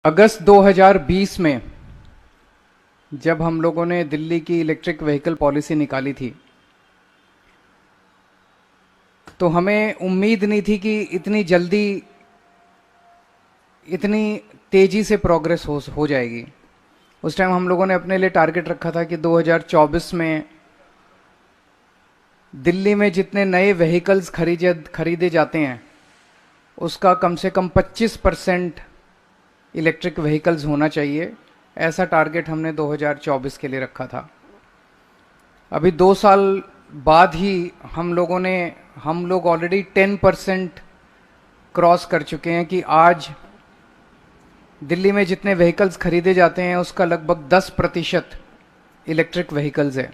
अगस्त 2020 में जब हम लोगों ने दिल्ली की इलेक्ट्रिक व्हीकल पॉलिसी निकाली थी, तो हमें उम्मीद नहीं थी कि इतनी जल्दी, इतनी तेजी से प्रोग्रेस हो जाएगी। उस टाइम हम लोगों ने अपने लिए टारगेट रखा था कि 2024 में दिल्ली में जितने नए व्हीकल्स खरीदे जाते हैं, उसका कम से कम 25% इलेक्ट्रिक व्हीकल्स होना चाहिए। ऐसा टारगेट हमने 2024 के लिए रखा था। अभी 2 साल बाद ही हम लोग ऑलरेडी 10% क्रॉस कर चुके हैं कि आज दिल्ली में जितने व्हीकल्स खरीदे जाते हैं उसका लगभग 10% इलेक्ट्रिक व्हीकल्स है।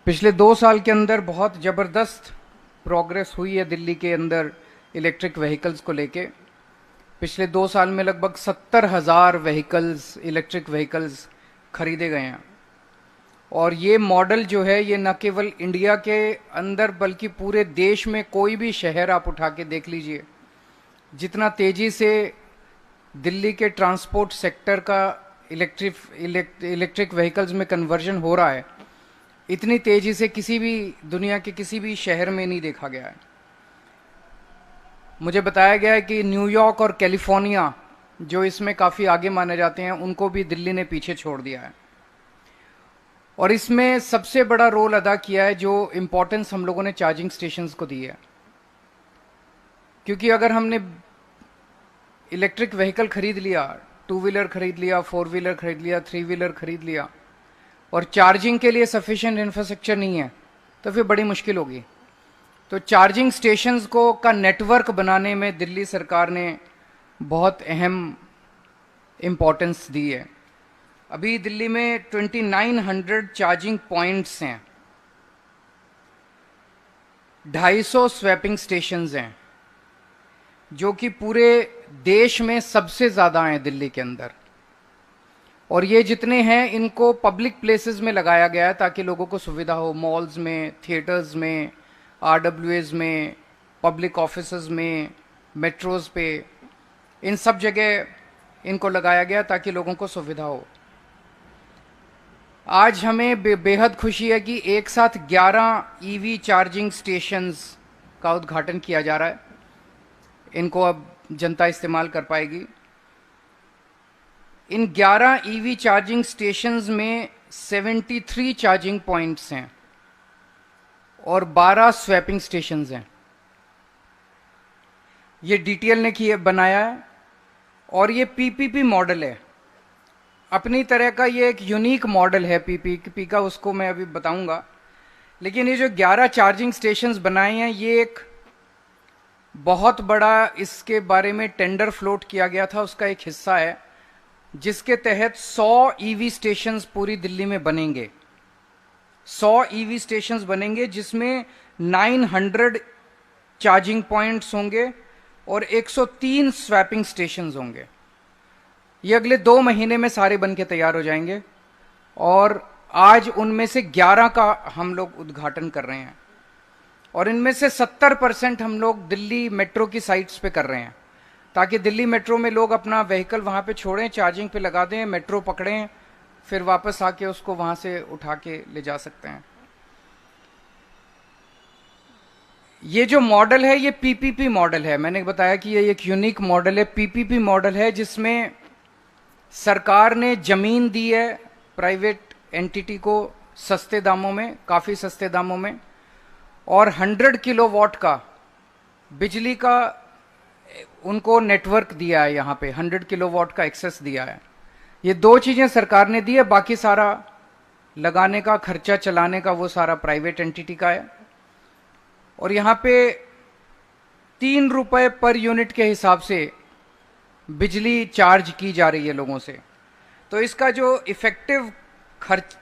पिछले 2 साल के अंदर बहुत ज़बरदस्त प्रोग्रेस हुई है दिल्ली के अंदर इलेक्ट्रिक व्हीकल्स को लेके। पिछले 2 साल में लगभग 70,000 व्हीकल्स, इलेक्ट्रिक व्हीकल्स खरीदे गए हैं। और ये मॉडल जो है, ये न केवल इंडिया के अंदर बल्कि पूरे देश में कोई भी शहर आप उठा के देख लीजिए, जितना तेजी से दिल्ली के ट्रांसपोर्ट सेक्टर का इलेक्ट्रिक व्हीकल्स में कन्वर्जन हो रहा है, इतनी तेजी से किसी भी दुनिया के किसी भी शहर में नहीं देखा गया है। मुझे बताया गया है कि न्यूयॉर्क और कैलिफोर्निया, जो इसमें काफ़ी आगे माने जाते हैं, उनको भी दिल्ली ने पीछे छोड़ दिया है। और इसमें सबसे बड़ा रोल अदा किया है, जो इम्पोर्टेंस हम लोगों ने चार्जिंग स्टेशंस को दी है। क्योंकि अगर हमने इलेक्ट्रिक व्हीकल खरीद लिया, 2 व्हीलर खरीद लिया, 4 व्हीलर खरीद लिया, 3 व्हीलर खरीद लिया, और चार्जिंग के लिए सफिशिएंट इंफ्रास्ट्रक्चर नहीं है, तो फिर बड़ी मुश्किल होगी। तो चार्जिंग स्टेशंस का नेटवर्क बनाने में दिल्ली सरकार ने बहुत अहम इम्पोर्टेंस दी है। अभी दिल्ली में 2900 चार्जिंग पॉइंट्स हैं, 250 स्वैपिंग स्टेशंस हैं, जो कि पूरे देश में सबसे ज़्यादा हैं दिल्ली के अंदर। और ये जितने हैं, इनको पब्लिक प्लेसेस में लगाया गया है ताकि लोगों को सुविधा हो। मॉल्स में, थिएटर्स में, आरडब्ल्यूएज में, पब्लिक ऑफिसेज में, मेट्रोज पे, इन सब जगह इनको लगाया गया ताकि लोगों को सुविधा हो। आज हमें बेहद खुशी है कि एक साथ 11 ईवी चार्जिंग स्टेशंस का उद्घाटन किया जा रहा है। इनको अब जनता इस्तेमाल कर पाएगी। इन 11 ईवी चार्जिंग स्टेशंस में 73 चार्जिंग पॉइंट्स हैं और 12 स्वैपिंग स्टेशंस हैं। ये डीटीएल ने बनाया है, और ये पीपीपी मॉडल है। अपनी तरह का ये एक यूनिक मॉडल है पीपीपी का, उसको मैं अभी बताऊंगा। लेकिन ये जो 11 चार्जिंग स्टेशंस बनाए हैं, ये एक बहुत बड़ा, इसके बारे में टेंडर फ्लोट किया गया था, उसका एक हिस्सा है, जिसके तहत 100 ईवी स्टेशंस पूरी दिल्ली में बनेंगे। 100 ईवी स्टेशंस बनेंगे, जिसमें 900 चार्जिंग पॉइंट्स होंगे और 103 स्वैपिंग स्टेशंस होंगे। ये अगले 2 महीने में सारे बन के तैयार हो जाएंगे, और आज उनमें से 11 का हम लोग उद्घाटन कर रहे हैं। और इनमें से 70% हम लोग दिल्ली मेट्रो की साइट्स पे कर रहे हैं, ताकि दिल्ली मेट्रो में लोग अपना व्हीकल वहां पे छोड़ें, चार्जिंग पे लगा दें, मेट्रो पकड़ें, फिर वापस आके उसको वहां से उठा के ले जा सकते हैं। ये जो मॉडल है, ये पीपीपी मॉडल है। मैंने बताया कि ये एक यूनिक मॉडल है, पीपीपी मॉडल है, जिसमें सरकार ने जमीन दी है प्राइवेट एंटिटी को सस्ते दामों में, काफ़ी सस्ते दामों में, और 100 किलोवाट का बिजली का उनको नेटवर्क दिया है। यहाँ पे 100 किलोवाट का एक्सेस दिया है। ये 2 चीज़ें सरकार ने दी है, बाकी सारा लगाने का खर्चा, चलाने का, वो सारा प्राइवेट एंटिटी का है। और यहाँ पे 3 रुपए पर यूनिट के हिसाब से बिजली चार्ज की जा रही है लोगों से। तो इसका जो इफेक्टिव खर्च,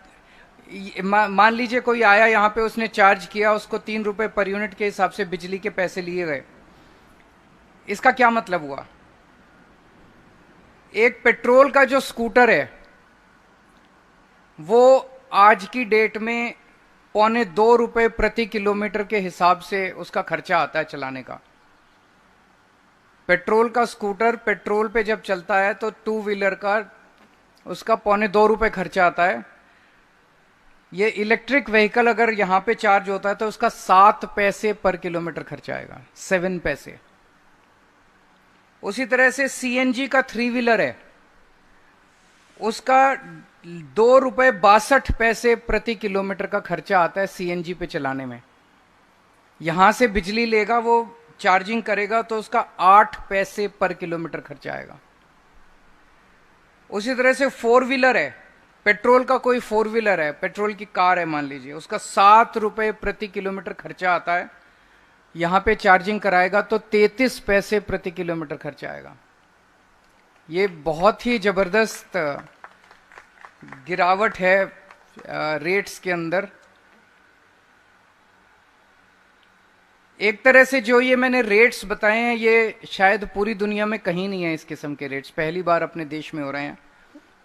मान लीजिए कोई आया यहाँ पे, उसने चार्ज किया, उसको 3 रुपए पर यूनिट के हिसाब से बिजली के पैसे लिए गए। इसका क्या मतलब हुआ? एक पेट्रोल का जो स्कूटर है, वो आज की डेट में 1.25 रुपए प्रति किलोमीटर के हिसाब से उसका खर्चा आता है चलाने का। पेट्रोल का स्कूटर पेट्रोल पे जब चलता है तो टू व्हीलर का उसका ₹2.25 खर्चा आता है। ये इलेक्ट्रिक व्हीकल अगर यहां पे चार्ज होता है तो उसका 7 पैसे पर किलोमीटर खर्चा आएगा, 7 पैसे। उसी तरह से सीएनजी का 3 व्हीलर है, उसका ₹2.62 प्रति किलोमीटर का खर्चा आता है सीएनजी पे चलाने में। यहां से बिजली लेगा, वो चार्जिंग करेगा तो उसका 8 पैसे पर किलोमीटर खर्चा आएगा। उसी तरह से 4 व्हीलर है, पेट्रोल का कोई 4 व्हीलर है, पेट्रोल की कार है मान लीजिए, उसका ₹7 प्रति किलोमीटर खर्चा आता है। यहां पे चार्जिंग कराएगा तो 33 पैसे प्रति किलोमीटर खर्चा आएगा। ये बहुत ही जबरदस्त गिरावट है रेट्स के अंदर। एक तरह से जो ये मैंने रेट्स बताए हैं ये शायद पूरी दुनिया में कहीं नहीं है, इस किस्म के रेट्स पहली बार अपने देश में हो रहे हैं।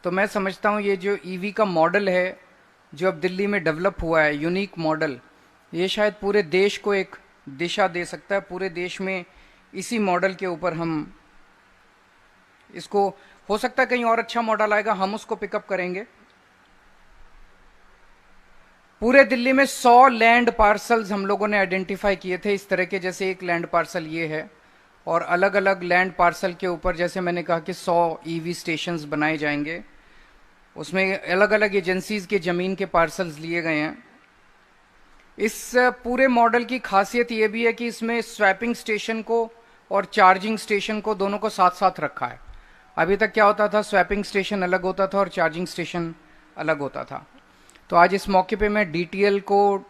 तो मैं समझता हूँ ये जो ईवी का मॉडल है जो अब दिल्ली में डेवलप हुआ है, यूनिक मॉडल, ये शायद पूरे देश को एक दिशा दे सकता है। पूरे देश में इसी मॉडल के ऊपर हम इसको, हो सकता है कहीं और अच्छा मॉडल आएगा, हम उसको पिकअप करेंगे। पूरे दिल्ली में 100 लैंड पार्सल्स हम लोगों ने आइडेंटिफाई किए थे इस तरह के, जैसे एक लैंड पार्सल ये है, और अलग अलग लैंड पार्सल के ऊपर जैसे मैंने कहा कि 100 ईवी स्टेशंस बनाए जाएंगे। उसमें अलग अलग एजेंसीज के ज़मीन के पार्सल्स लिए गए हैं। इस पूरे मॉडल की खासियत ये भी है कि इसमें स्वैपिंग स्टेशन को और चार्जिंग स्टेशन को दोनों को साथ साथ रखा है। अभी तक क्या होता था, स्वैपिंग स्टेशन अलग होता था और चार्जिंग स्टेशन अलग होता था। तो आज इस मौके पे मैं डीटीएल को,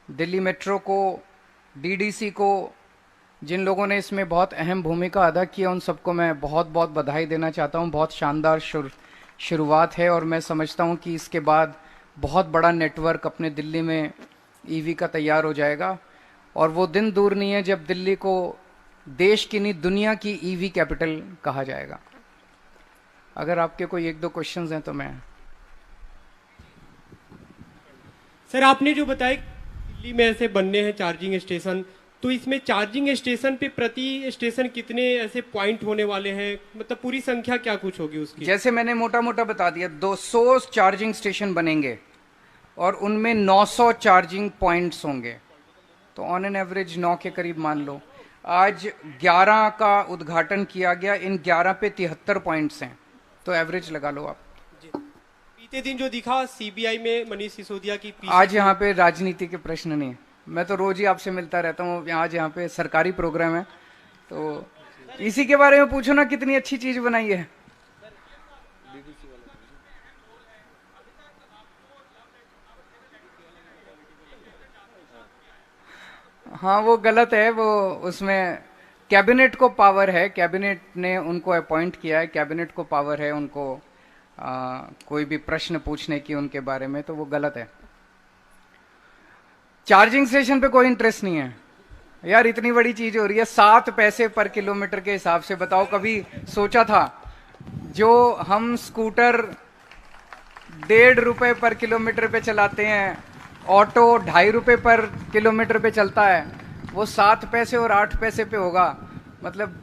दिल्ली मेट्रो को, डीडीसी को, जिन लोगों ने इसमें बहुत अहम भूमिका अदा की है, उन सबको मैं बहुत बहुत बधाई देना चाहता हूँ। बहुत शानदार शुरुआत है और मैं समझता हूँ कि इसके बाद बहुत बड़ा नेटवर्क अपने दिल्ली में ईवी का तैयार हो जाएगा। और वो दिन दूर नहीं है जब दिल्ली को देश की नहीं दुनिया की ईवी कैपिटल कहा जाएगा। अगर आपके कोई एक दो क्वेश्चंस हैं तो मैं। सर आपने जो बताया दिल्ली में ऐसे बनने हैं चार्जिंग स्टेशन, तो इसमें चार्जिंग स्टेशन पे प्रति स्टेशन कितने ऐसे पॉइंट होने वाले हैं, मतलब पूरी संख्या क्या कुछ होगी उसकी? जैसे मैंने मोटा मोटा बता दिया, 200 चार्जिंग स्टेशन बनेंगे और उनमें 900 चार्जिंग पॉइंट्स होंगे। तो ऑन एन एवरेज 9 के करीब मान लो। आज 11 का उद्घाटन किया गया, इन 11 पे 73 पॉइंट्स हैं, तो एवरेज लगा लो आप। बीते दिन जो दिखा सीबीआई में मनीष सिसोदिया की आज यहाँ पे राजनीति के प्रश्न नहीं, मैं तो रोज ही आपसे मिलता रहता हूँ। आज यहाँ पे सरकारी प्रोग्राम है तो इसी के बारे में पूछो ना, कितनी अच्छी चीज बनाई है। हाँ वो गलत है, वो उसमें कैबिनेट को पावर है, कैबिनेट ने उनको अपॉइंट किया है, कैबिनेट को पावर है उनको कोई भी प्रश्न पूछने की उनके बारे में, तो वो गलत है। चार्जिंग स्टेशन पे कोई इंटरेस्ट नहीं है यार, इतनी बड़ी चीज हो रही है। 7 पैसे पर किलोमीटर के हिसाब से बताओ, कभी सोचा था? जो हम स्कूटर ₹1.5 पर किलोमीटर पे चलाते हैं, ऑटो ₹2.5 पर किलोमीटर पे चलता है, वो 7 पैसे और 8 पैसे पे होगा। मतलब